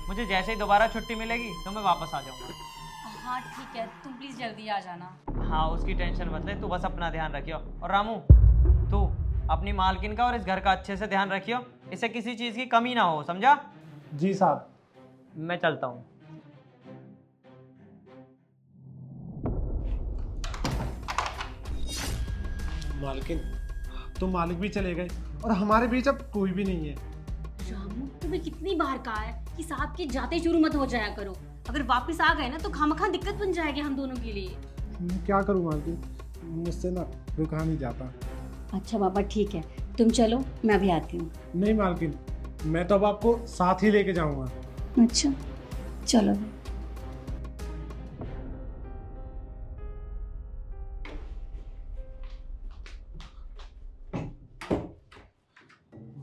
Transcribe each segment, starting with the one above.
मुझे जैसे ही दोबारा छुट्टी मिलेगी तो मैं वापस आ जाऊंगा। हाँ ठीक है, तुम प्लीज जल्दी आ जाना। हाँ, उसकी टेंशन मत ले, तू बस अपना ध्यान रखियो। और रामू, तू अपनी मालकिन का और इस घर का अच्छे से ध्यान रखियो, इसे किसी चीज़ की कमी ना हो, समझा? जी साहब। मैं चलता हूँ। मालकिन, तो मालिक भी चले गए और हमारे बीच अब कोई भी नहीं है। रामू, तुम्हें कितनी बार कहा है कि साहब के जाते शुरू मत हो जाया करो। अगर वापस आ गए ना तो खामखा दिक्कत बन जाएगी हम दोनों के लिए। मैं क्या करूँ मालकिन, मुझसे ना रुका नहीं जाता। अच्छा पापा ठीक है, तुम चलो, मैं अभी आती हूँ। नहीं मालकिन, मैं तो अब आपको साथ ही लेके जाऊंगा। अच्छा चलो।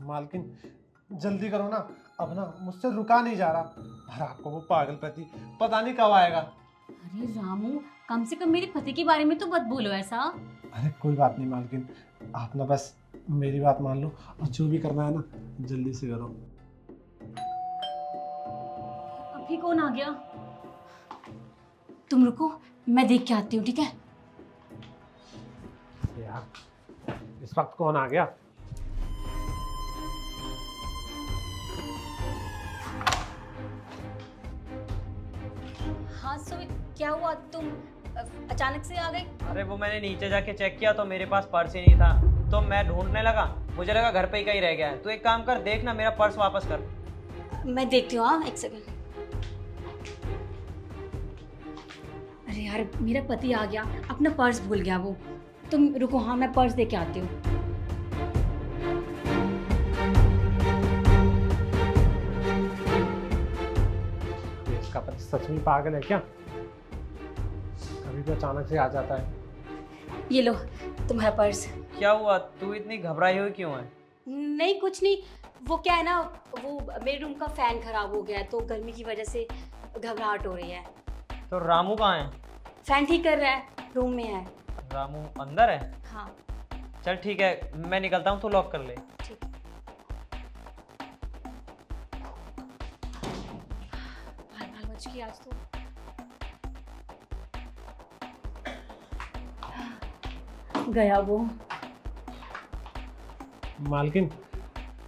मालकिन जल्दी करो ना, अब ना मुझसे रुका नहीं जा रहा। और आपको वो पागल पति पता नहीं कब आएगा। अरे रामू, कम से कम मेरे पति के बारे में तो मत बोलो ऐसा। अरे कोई बात नहीं मालकिन, आप ना बस मेरी बात मान लो और जो भी करना है ना जल्दी से करो। अभी कौन आ गया? तुम रुको, मैं देख के आती हूँ, ठीक है? यार इस वक्त कौन आ गया? हाँ सुमित, क्या हुआ? तुम अचानक से आ गए? अरे वो मैंने नीचे जाके चेक किया तो मेरे पास पर्स ही नहीं था, तो मैं ढूंढने लगा, मुझे लगा घर पे ही कहीं रह गया है। तू एक काम कर, देख ना मेरा पर्स वापस कर। मैं देखती हूँ, हाँ एक सेकंड। अरे यार, मेरा पति आ गया, अपना पर्स भूल गया वो। तुम रुको, हाँ मैं पर्स दे के आती हूँ। इसका पति सच में पागल है क्या? कभी भी अचानक से आ जाता है। ये लो तुम्हारा पर्स। क्या हुआ, तू इतनी घबराई हुई क्यों है? नहीं कुछ नहीं, वो क्या है ना, वो मेरे रूम का फैन खराब हो गया है तो गर्मी की वजह से घबराहट हो रही है। तो रामू कहाँ है? फैन ठीक कर रहा है, रूम में है। रामू अंदर है? हाँ चल ठीक है, मैं निकलता हूँ, तू लॉक कर ले। ठीक। भाग भाग बच गई आज तो। गया वो। मालकिन,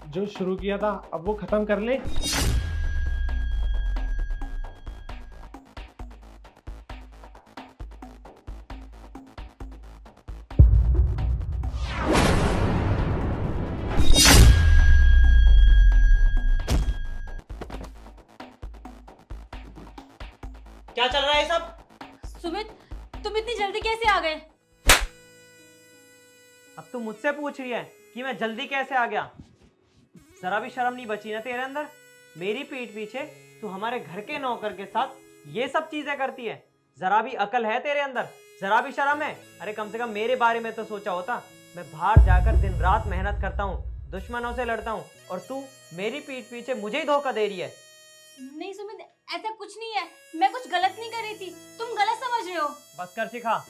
जो शुरू किया था अब वो खत्म कर ले। क्या चल रहा है ये सब? सुमित, तुम इतनी जल्दी कैसे आ गए? अब तू मुझसे पूछ रही है कि मैं जल्दी कैसे आ गया? जरा भी शर्म नहीं बची ना तेरे अंदर? मेरी पीठ पीछे तू हमारे घर के नौकर के साथ ये सब चीजें करती है। जरा भी अकल है तेरे अंदर? जरा भी शर्म है? अरे कम से कम मेरे बारे में तो सोचा होता। मैं बाहर जाकर दिन रात मेहनत करता हूँ, दुश्मनों से लड़ता हूँ, और तू मेरी पीठ पीछे मुझे ही धोखा दे रही है। नहीं सुमित, ऐसा कुछ नहीं है, मैं कुछ गलत नहीं कर रही थी, तुम गलत समझ रहे हो। बस कर शिखा,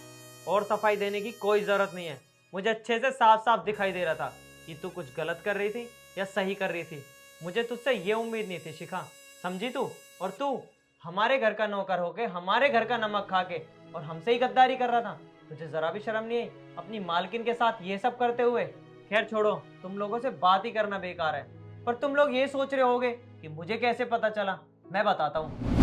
और सफाई देने की कोई जरूरत नहीं है। मुझे अच्छे से साफ साफ दिखाई दे रहा था कि तू कुछ गलत कर रही थी या सही कर रही थी। मुझे तुझसे ये उम्मीद नहीं थी शिखा, समझी तू? और तू हमारे घर का नौकर होके हमारे घर का नमक खा के और हमसे ही गद्दारी कर रहा था। तुझे जरा भी शर्म नहीं आई अपनी मालकिन के साथ ये सब करते हुए? खैर छोड़ो, तुम लोगों से बात ही करना बेकार है। पर तुम लोग ये सोच रहे होगे कि मुझे कैसे पता चला। मैं बताता हूँ।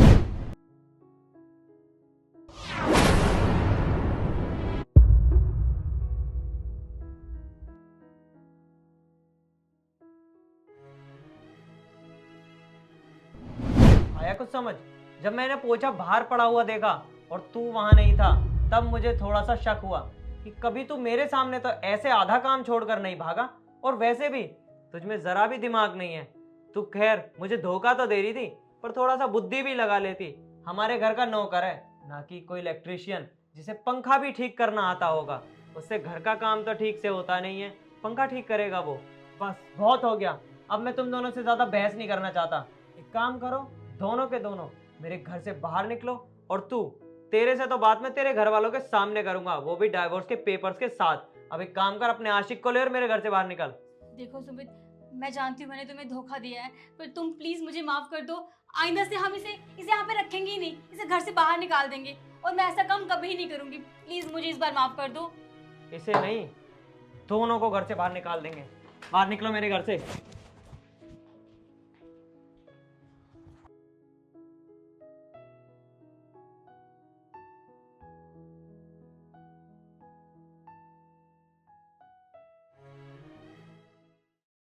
आया कुछ समझ? जब मैंने पोछा बाहर पड़ा हुआ देखा और तू वहां नहीं था, तब मुझे थोड़ा सा शक हुआ कि कभी तू मेरे सामने तो ऐसे आधा काम छोड़कर नहीं भागा, और वैसे भी तुझमें जरा भी दिमाग नहीं है। तू खैर मुझे धोखा तो दे रही थी, पर थोड़ा सा बुद्धि भी लगा लेती। हमारे घर का नौकर है, ना कि कोई इलेक्ट्रीशियन जिसे पंखा भी ठीक करना आता होगा। उससे घर का काम तो ठीक से होता नहीं है, पंखा ठीक करेगा वो? बस बहुत हो गया, अब मैं तुम दोनों से ज्यादा बहस नहीं करना चाहता। एक काम करो, दोनों के दोनों मेरे घर से बाहर निकलो। और तू, तेरे से तो बात मैं तेरे घर वालों के सामने करूंगा, वो भी डाइवोर्स के पेपर्स के साथ। अब एक काम कर, अपने आशिक को ले और मेरे घर से बाहर निकल। देखो सुमित, मैं जानती हूँ मैंने तुम्हें धोखा दिया है, पर तुम प्लीज मुझे माफ कर दो। आइंदा से हम इसे इसे यहाँ पे रखेंगे ही नहीं, इसे घर से बाहर निकाल देंगे और मैं ऐसा काम कभी नहीं करूंगी। प्लीज मुझे इस बार माफ कर दो। इसे नहीं, दोनों को घर से बाहर निकाल देंगे। बाहर निकलो मेरे घर से।